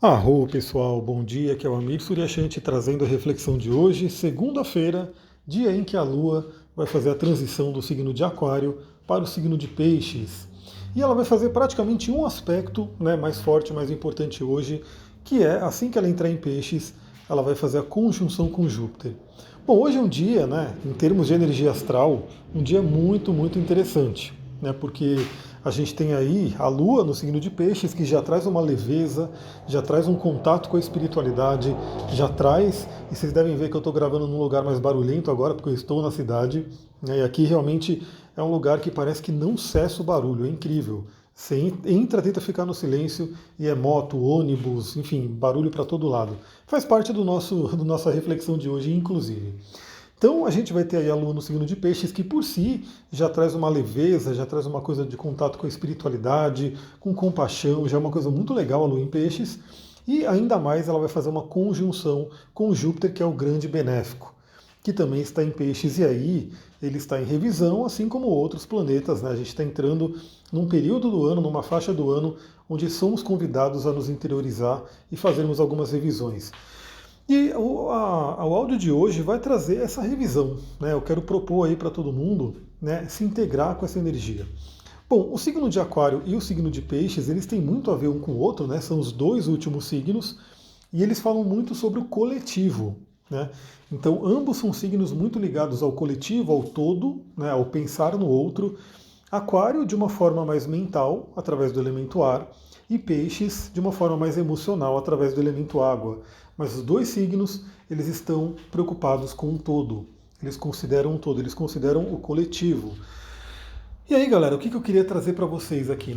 Arro, pessoal, bom dia, aqui é o Amir Suryashanti trazendo a reflexão de hoje, segunda-feira, dia em que a Lua vai fazer a transição do signo de Aquário para o signo de Peixes. E ela vai fazer praticamente um aspecto, mais forte, mais importante hoje, que é, assim que ela entrar em Peixes, ela vai fazer a conjunção com Júpiter. Bom, hoje é um dia, em termos de energia astral, um dia muito, muito interessante, porque a gente tem aí a Lua no signo de Peixes, que já traz uma leveza, já traz um contato com a espiritualidade, já traz, e vocês devem ver que eu estou gravando num lugar mais barulhento agora, porque eu estou na cidade, e aqui realmente é um lugar que parece que não cessa o barulho, é incrível. Você entra, tenta ficar no silêncio e é moto, ônibus, enfim, barulho para todo lado. Faz parte do nossa reflexão de hoje, inclusive. Então a gente vai ter aí a Lua no signo de Peixes, que por si já traz uma leveza, já traz uma coisa de contato com a espiritualidade, com compaixão, já é uma coisa muito legal a Lua em Peixes. E ainda mais ela vai fazer uma conjunção com Júpiter, que é o grande benéfico, que também está em Peixes, e aí ele está em revisão, assim como outros planetas. A gente está entrando num período do ano, numa faixa do ano, onde somos convidados a nos interiorizar e fazermos algumas revisões. E o áudio de hoje vai trazer essa revisão. Eu quero propor aí para todo mundo, se integrar com essa energia. Bom, o signo de Aquário e o signo de Peixes, eles têm muito a ver um com o outro, são os dois últimos signos, e eles falam muito sobre o coletivo. Então, ambos são signos muito ligados ao coletivo, ao todo, ao pensar no outro. Aquário de uma forma mais mental, através do elemento ar, e Peixes de uma forma mais emocional, através do elemento água. Mas os dois signos, eles estão preocupados com o todo. Eles consideram o todo, eles consideram o coletivo. E aí, galera, o que eu queria trazer para vocês aqui,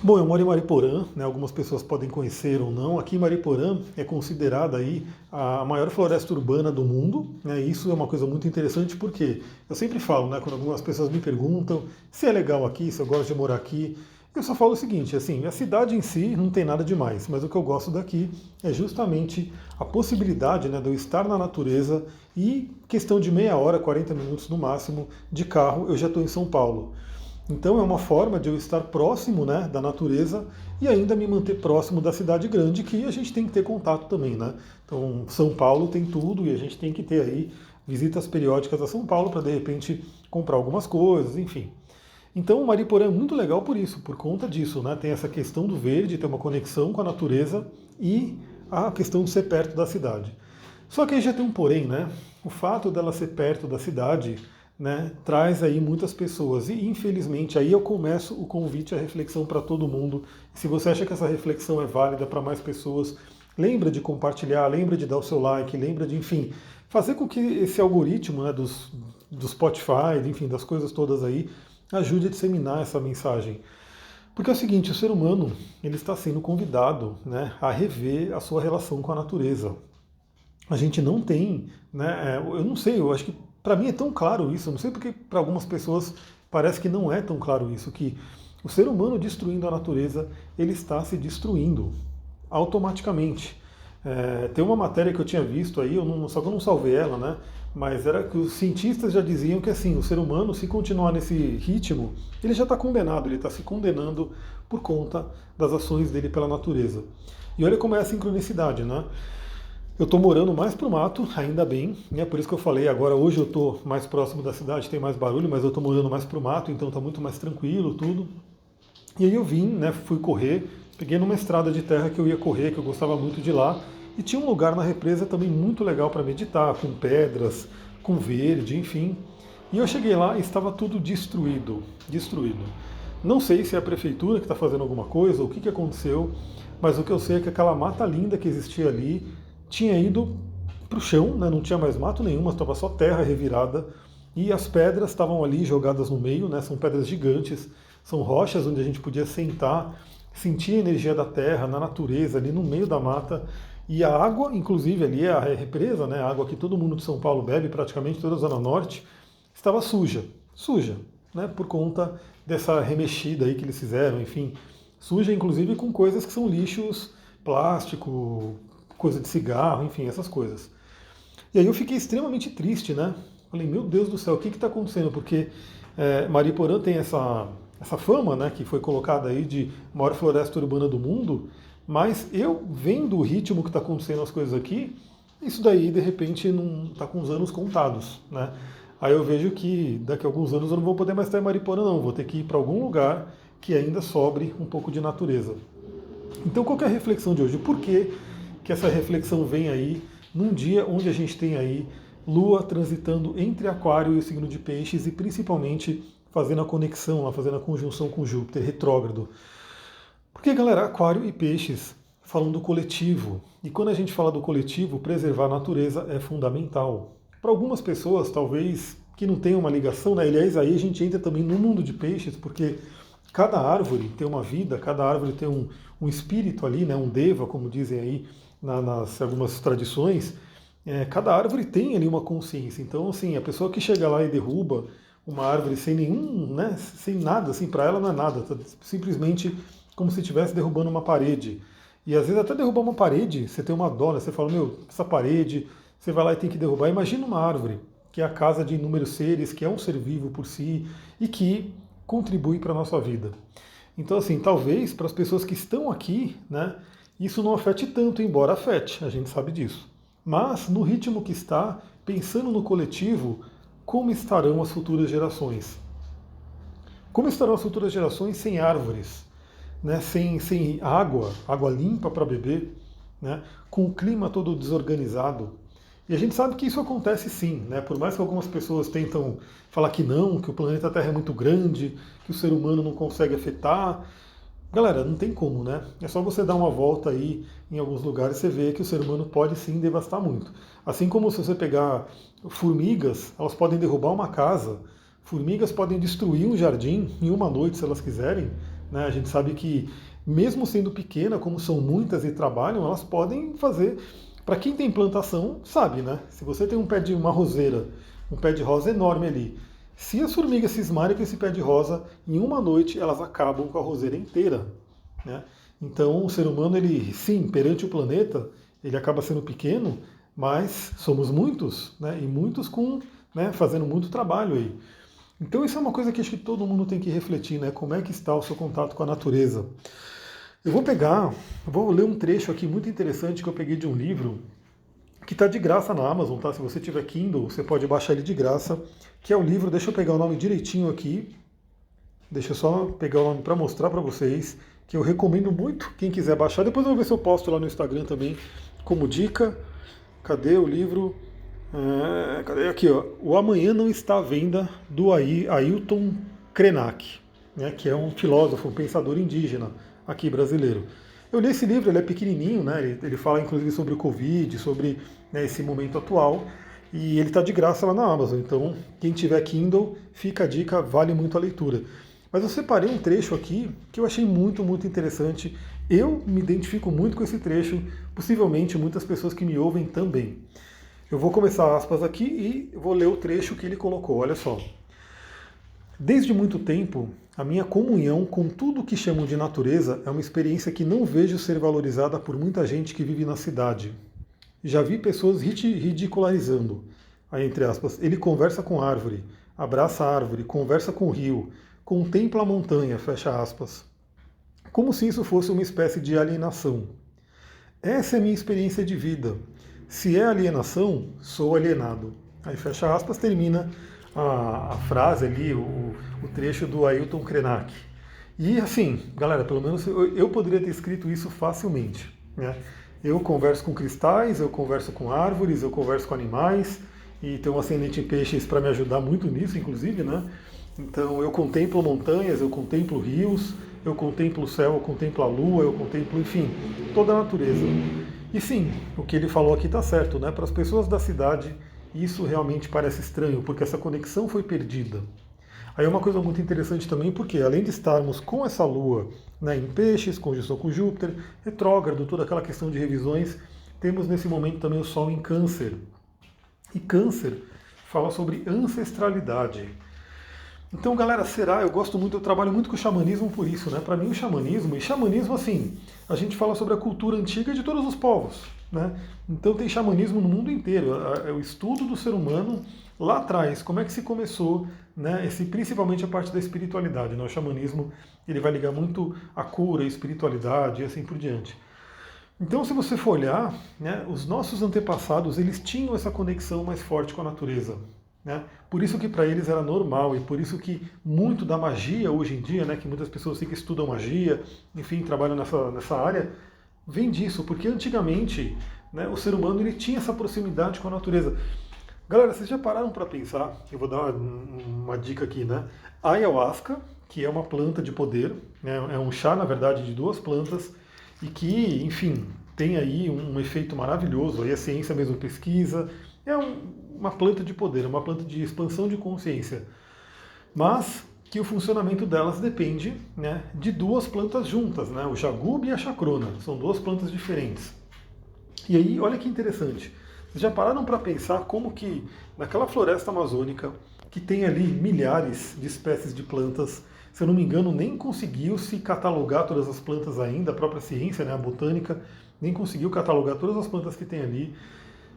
Bom, eu moro em Mariporã, algumas pessoas podem conhecer ou não. Aqui em Mariporã é considerada aí a maior floresta urbana do mundo. Isso é uma coisa muito interessante porque eu sempre falo, quando algumas pessoas me perguntam se é legal aqui, se eu gosto de morar aqui, eu só falo o seguinte, assim, a cidade em si não tem nada demais, mas o que eu gosto daqui é justamente a possibilidade, de eu estar na natureza e questão de meia hora, 40 minutos no máximo de carro, eu já estou em São Paulo. Então é uma forma de eu estar próximo, da natureza e ainda me manter próximo da cidade grande, que a gente tem que ter contato também, Então São Paulo tem tudo e a gente tem que ter aí visitas periódicas a São Paulo para de repente comprar algumas coisas, enfim. Então o Mariporã é muito legal por isso, por conta disso, Tem essa questão do verde, ter uma conexão com a natureza e a questão de ser perto da cidade. Só que aí já tem um porém, O fato dela ser perto da cidade, traz aí muitas pessoas. E infelizmente aí eu começo o convite à reflexão para todo mundo. Se você acha que essa reflexão é válida para mais pessoas, lembra de compartilhar, lembra de dar o seu like, lembra de, enfim, fazer com que esse algoritmo do Spotify, enfim, das coisas todas aí, ajude a disseminar essa mensagem. Porque é o seguinte, o ser humano ele está sendo convidado, a rever a sua relação com a natureza. A gente não tem, eu não sei, eu acho que para mim é tão claro isso, eu não sei porque para algumas pessoas parece que não é tão claro isso, que o ser humano destruindo a natureza, ele está se destruindo automaticamente. Tem uma matéria que eu tinha visto aí, só que eu não salvei ela, mas era que os cientistas já diziam que assim, o ser humano, se continuar nesse ritmo, ele já está condenado, ele está se condenando por conta das ações dele pela natureza. E olha como é a sincronicidade, Eu estou morando mais pro mato, ainda bem, por isso que eu falei, agora hoje eu estou mais próximo da cidade, tem mais barulho, mas eu estou morando mais pro mato, então está muito mais tranquilo, tudo. E aí eu vim, fui correr, peguei numa estrada de terra que eu ia correr, que eu gostava muito de lá, e tinha um lugar na represa também muito legal para meditar, com pedras, com verde, enfim. E eu cheguei lá e estava tudo destruído, destruído. Não sei se é a prefeitura que está fazendo alguma coisa, ou o que aconteceu, mas o que eu sei é que aquela mata linda que existia ali tinha ido para o chão, não tinha mais mato nenhum, estava só terra revirada, e as pedras estavam ali jogadas no meio, são pedras gigantes, são rochas onde a gente podia sentar, sentir a energia da terra, na natureza, ali no meio da mata. E a água, inclusive ali é a represa, a água que todo mundo de São Paulo bebe, praticamente toda a Zona Norte, estava suja. Suja, por conta dessa remexida aí que eles fizeram, enfim. Suja, inclusive, com coisas que são lixos, plástico, coisa de cigarro, enfim, essas coisas. E aí eu fiquei extremamente triste, Falei, meu Deus do céu, o que está acontecendo? Porque Mariporã tem essa fama, que foi colocada aí de maior floresta urbana do mundo, Mas eu vendo o ritmo que está acontecendo as coisas aqui, isso daí de repente não está com os anos contados, né? Aí eu vejo que daqui a alguns anos eu não vou poder mais estar em Mariporã não, vou ter que ir para algum lugar que ainda sobre um pouco de natureza. Então qual que é a reflexão de hoje? Por que essa reflexão vem aí num dia onde a gente tem aí Lua transitando entre Aquário e o signo de Peixes e principalmente fazendo a conexão, fazendo a conjunção com Júpiter retrógrado? Porque, galera, Aquário e Peixes falam do coletivo. E quando a gente fala do coletivo, preservar a natureza é fundamental. Para algumas pessoas, talvez, que não tenham uma ligação, né? Aliás, aí a gente entra também no mundo de Peixes, porque cada árvore tem uma vida, cada árvore tem um espírito ali, né? Um deva, como dizem aí nas algumas tradições. Cada árvore tem ali uma consciência. Então, assim, a pessoa que chega lá e derruba uma árvore sem nenhum, né? Sem nada, assim, para ela não é nada, tá simplesmente como se estivesse derrubando uma parede. E às vezes até derrubar uma parede, você tem uma dó, né? Você fala, meu, essa parede, você vai lá e tem que derrubar. Imagina uma árvore, que é a casa de inúmeros seres, que é um ser vivo por si e que contribui para a nossa vida. Então, assim, talvez para as pessoas que estão aqui, né, isso não afete tanto, embora afete, a gente sabe disso. Mas, no ritmo que está, pensando no coletivo, como estarão as futuras gerações? Como estarão as futuras gerações sem árvores? Né, sem água limpa para beber, né, com o clima todo desorganizado. E a gente sabe que isso acontece sim, né, por mais que algumas pessoas tentam falar que não, que o planeta Terra é muito grande, que o ser humano não consegue afetar. Galera, não tem como, né? É só você dar uma volta aí em alguns lugares e você vê que o ser humano pode sim devastar muito. Assim como se você pegar formigas, elas podem derrubar uma casa, formigas podem destruir um jardim em uma noite se elas quiserem. Né? A gente sabe que, mesmo sendo pequena, como são muitas e trabalham, elas podem fazer. Para quem tem plantação, sabe, né? Se você tem um pé de uma roseira, um pé de rosa enorme ali, se as formigas cismarem com esse pé de rosa, em uma noite elas acabam com a roseira inteira. Né? Então, o ser humano, ele, sim, perante o planeta, ele acaba sendo pequeno, mas somos muitos, né? E muitos com, né, fazendo muito trabalho aí. Então isso é uma coisa que acho que todo mundo tem que refletir, né? Como é que está o seu contato com a natureza? Eu vou ler um trecho aqui muito interessante que eu peguei de um livro que está de graça na Amazon, tá? Se você tiver Kindle, você pode baixar ele de graça, que é o livro, deixa eu pegar o nome direitinho aqui, deixa eu só pegar o nome para mostrar para vocês, que eu recomendo muito, quem quiser baixar, depois eu vou ver se eu posto lá no Instagram também, como dica. Cadê o livro? Cadê aqui, ó? O Amanhã Não Está à Venda, do Ailton Krenak, né, que é um filósofo, um pensador indígena aqui brasileiro. Eu li esse livro, ele é pequenininho, né, ele fala inclusive sobre o Covid, sobre, né, esse momento atual, e ele está de graça lá na Amazon, então quem tiver Kindle, fica a dica, vale muito a leitura. Mas eu separei um trecho aqui que eu achei muito, muito interessante. Eu me identifico muito com esse trecho, possivelmente muitas pessoas que me ouvem também. Eu vou começar aspas aqui e vou ler o trecho que ele colocou, olha só. Desde muito tempo, a minha comunhão com tudo que chamam de natureza é uma experiência que não vejo ser valorizada por muita gente que vive na cidade. Já vi pessoas ridicularizando. Aí, entre aspas, ele conversa com árvore, abraça a árvore, conversa com o rio, contempla a montanha, fecha aspas. Como se isso fosse uma espécie de alienação. Essa é a minha experiência de vida. Se é alienação, sou alienado. Aí fecha aspas, termina a frase ali, o trecho do Ailton Krenak. E assim, galera, pelo menos eu poderia ter escrito isso facilmente. Né? Eu converso com cristais, eu converso com árvores, eu converso com animais, e tenho um ascendente em peixes para me ajudar muito nisso, inclusive, né? Então eu contemplo montanhas, eu contemplo rios, eu contemplo o céu, eu contemplo a lua, eu contemplo, enfim, toda a natureza. E sim, o que ele falou aqui está certo, né? Para as pessoas da cidade, isso realmente parece estranho, porque essa conexão foi perdida. Aí é uma coisa muito interessante também, porque além de estarmos com essa lua, né, em peixes, conjunção com Júpiter, retrógrado, toda aquela questão de revisões, temos nesse momento também o Sol em Câncer. E Câncer fala sobre ancestralidade. Então, galera, eu gosto muito, eu trabalho muito com o xamanismo por isso, né? Para mim, o xamanismo, assim, a gente fala sobre a cultura antiga de todos os povos, né? Então, tem xamanismo no mundo inteiro, é o estudo do ser humano lá atrás, como é que se começou, né? Principalmente a parte da espiritualidade, né? O xamanismo, ele vai ligar muito à cura, à espiritualidade e assim por diante. Então, se você for olhar, né, os nossos antepassados, eles tinham essa conexão mais forte com a natureza. Né? Por isso que para eles era normal e por isso que muito da magia hoje em dia, né, que muitas pessoas que estudam magia, enfim, trabalham nessa área, vem disso, porque antigamente, né, o ser humano ele tinha essa proximidade com a natureza. Galera, vocês já pararam para pensar? Eu vou dar uma dica aqui, né? A ayahuasca, que é uma planta de poder, né, é um chá, na verdade, de duas plantas, e que, enfim, tem aí um efeito maravilhoso, aí a ciência mesmo pesquisa, é uma planta de poder, é uma planta de expansão de consciência, mas que o funcionamento delas depende, né, de duas plantas juntas, né, o jagube e a chacrona, são duas plantas diferentes. E aí, olha que interessante, vocês já pararam para pensar como que naquela floresta amazônica, que tem ali milhares de espécies de plantas, se eu não me engano, nem conseguiu se catalogar todas as plantas ainda, a própria ciência, né, a botânica, nem conseguiu catalogar todas as plantas que tem ali.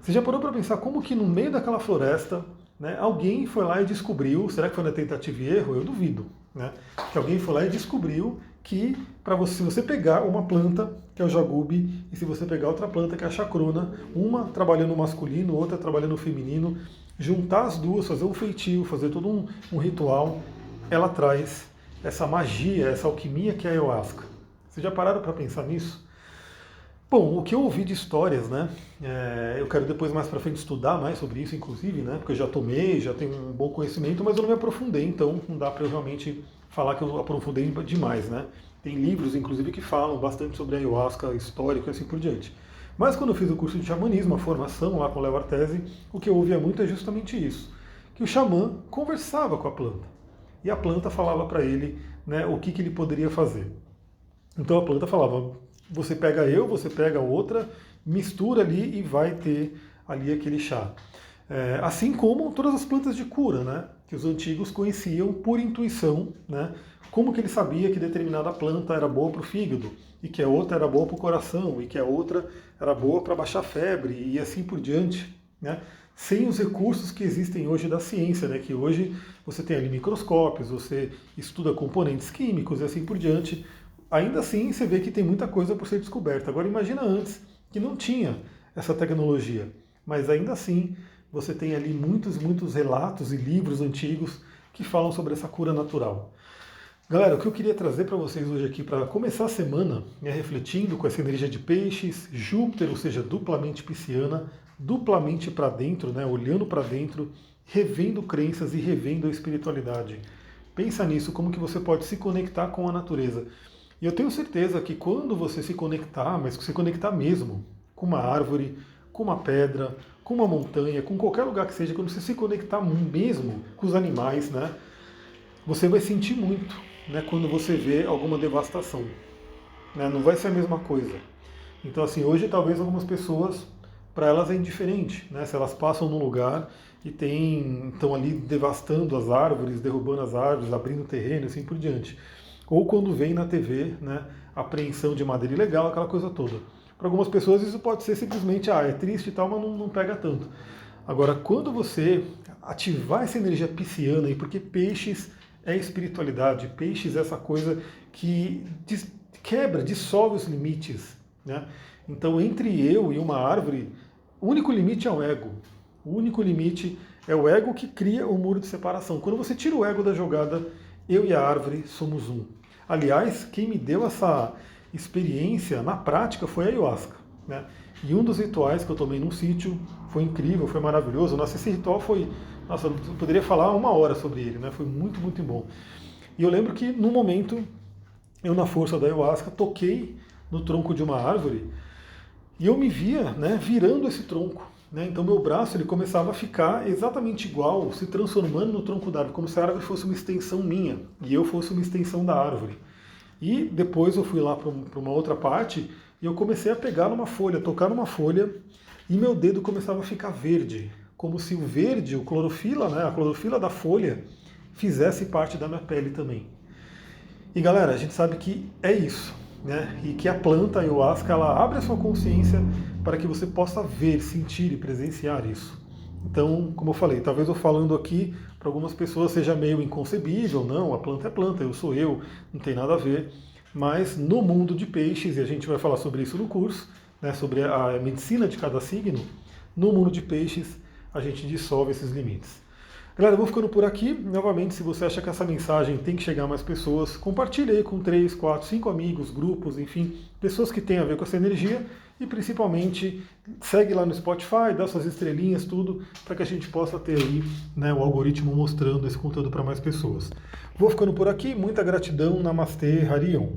Você já parou para pensar como que no meio daquela floresta, né, alguém foi lá e descobriu, será que foi na tentativa e erro? Eu duvido, né, que alguém foi lá e descobriu que para você, se você pegar uma planta, que é o jagube, e se você pegar outra planta, que é a chacrona, uma trabalhando no masculino, outra trabalhando no feminino, juntar as duas, fazer um feitio, fazer todo um ritual, ela traz essa magia, essa alquimia que é a ayahuasca. Vocês já pararam para pensar nisso? Bom, o que eu ouvi de histórias, né? Eu quero depois mais para frente estudar mais sobre isso, inclusive, né? Porque eu já tomei, já tenho um bom conhecimento, mas eu não me aprofundei, então não dá para eu realmente falar que eu aprofundei demais, né? Tem livros, inclusive, que falam bastante sobre a ayahuasca, histórico e assim por diante. Mas quando eu fiz o curso de xamanismo, a formação lá com o Léo Artesi, o que eu ouvia muito é justamente isso, que o xamã conversava com a planta e a planta falava para ele, né, o que ele poderia fazer. Então a planta falava, você pega você pega outra, mistura ali e vai ter ali aquele chá. Assim como todas as plantas de cura, né? Que os antigos conheciam por intuição, né? Como que ele sabia que determinada planta era boa para o fígado, e que a outra era boa para o coração, e que a outra era boa para baixar febre, e assim por diante, né? Sem os recursos que existem hoje da ciência, né? Que hoje você tem ali microscópios, você estuda componentes químicos e assim por diante. Ainda assim, você vê que tem muita coisa por ser descoberta. Agora imagina antes, que não tinha essa tecnologia, mas ainda assim você tem ali muitos relatos e livros antigos que falam sobre essa cura natural. Galera, o que eu queria trazer para vocês hoje aqui, para começar a semana, refletindo com essa energia de peixes, Júpiter, ou seja, duplamente pisciana, duplamente para dentro, né, olhando para dentro, revendo crenças e revendo a espiritualidade. Pensa nisso, como que você pode se conectar com a natureza. E eu tenho certeza que quando você se conectar, mas se conectar mesmo, com uma árvore, com uma pedra, com uma montanha, com qualquer lugar que seja, quando você se conectar mesmo com os animais, né, você vai sentir muito, né, quando você vê alguma devastação. Né, não vai ser a mesma coisa. Então, assim, hoje talvez algumas pessoas, para elas é indiferente, né, se elas passam num lugar e estão ali devastando as árvores, derrubando as árvores, abrindo terreno, assim por diante. Ou quando vem na TV, né, apreensão de madeira ilegal, aquela coisa toda. Para algumas pessoas isso pode ser simplesmente, é triste e tal, mas não pega tanto. Agora, quando você ativar essa energia pisciana, aí, porque peixes é espiritualidade, peixes é essa coisa que quebra, dissolve os limites. Né? Então, entre eu e uma árvore, o único limite é o ego. O único limite é o ego que cria o muro de separação. Quando você tira o ego da jogada, eu e a árvore somos um. Aliás, quem me deu essa experiência na prática foi a ayahuasca. Né? E um dos rituais que eu tomei num sítio foi incrível, foi maravilhoso. Nossa, esse ritual foi... Nossa, eu poderia falar 1 hora sobre ele, né? Foi muito bom. E eu lembro que, no momento, eu, na força da ayahuasca, toquei no tronco de uma árvore e eu me via, né, virando esse tronco. Né? Então, meu braço ele começava a ficar exatamente igual, se transformando no tronco da árvore, como se a árvore fosse uma extensão minha e eu fosse uma extensão da árvore. E depois eu fui lá para uma outra parte e eu comecei a pegar numa folha, tocar numa folha, e meu dedo começava a ficar verde, como se o verde, o clorofila, né, a clorofila da folha, fizesse parte da minha pele também. E galera, a gente sabe que é isso, né? E que a planta a ayahuasca, ela abre a sua consciência para que você possa ver, sentir e presenciar isso. Então, como eu falei, talvez eu falando aqui para algumas pessoas seja meio inconcebível, não, a planta é planta, eu sou eu, não tem nada a ver. Mas no mundo de peixes, e a gente vai falar sobre isso no curso, né, sobre a medicina de cada signo, no mundo de peixes a gente dissolve esses limites. Galera, eu vou ficando por aqui. Novamente, se você acha que essa mensagem tem que chegar a mais pessoas, compartilhe aí com 3, 4, 5 amigos, grupos, enfim, pessoas que têm a ver com essa energia e principalmente segue lá no Spotify, dá suas estrelinhas, tudo, para que a gente possa ter aí, né, o algoritmo mostrando esse conteúdo para mais pessoas. Vou ficando por aqui, muita gratidão, Namastê, Harion.